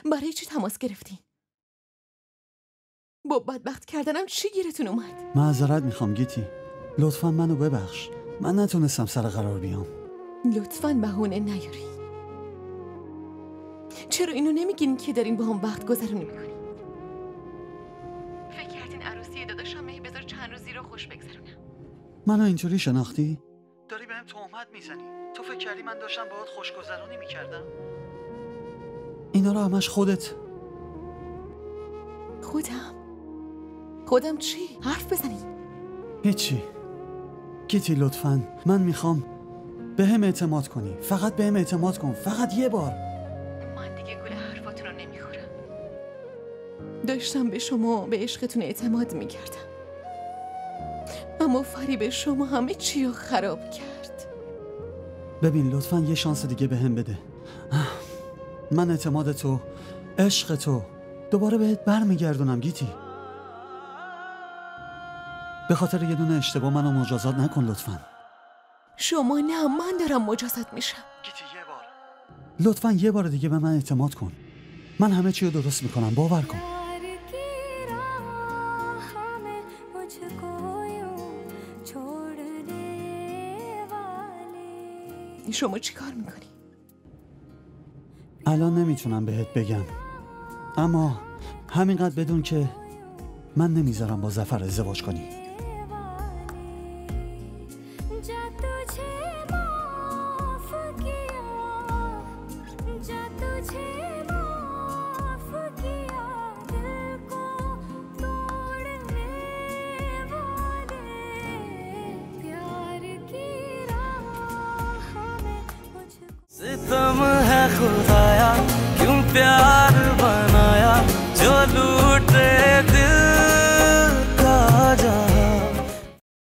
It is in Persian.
برای چی تماس گرفتین؟ با بدبخت کردنم چی گیرتون اومد؟ معذرت میخوام گیتی، لطفاً منو ببخش. من نتونستم سر قرار بیام. لطفاً بهونه نیاری. چرا اینو نمیگین که دارین با هم وقت گذرونی میکنین؟ فکر کردین عروسی داداشم بذار چند روزی رو خوش بگذرونم. منو اینطوری شناختی؟ داری بهم تهمت میزنی. تو فکر کردی من داشتم باهات خوشگذرونی میکردم؟ اینا رو همش خودت. خودم چی؟ حرف بزنین. هیچی. گیتی لطفاً من میخوام بهم اعتماد کنی. فقط بهم اعتماد کن. فقط یه بار. من دیگه گول حرفاتون رو نمیخورم. داشتم به شما به عشقتون اعتماد میکردم، اما فریب شما همه چی رو خراب کرد. ببین لطفاً یه شانس دیگه بهم بده. من اعتماد تو، عشق تو دوباره بهت برمیگردونم گیتی. به خاطر یه دونه اشتباه منو مجازات نکن لطفاً. شما نه، من دارم مجازات میشم. گیتی یه بار، لطفاً یه بار دیگه به من اعتماد کن. من همه چی رو درست میکنم، باور کن. شما چی کار میکنی؟ الان نمیتونم بهت بگم، اما همینقدر بدون که من نمیذارم با ظفر ازدواج کنی. सितम है खुदाया क्यों प्यार बनाया जो लूटे दिल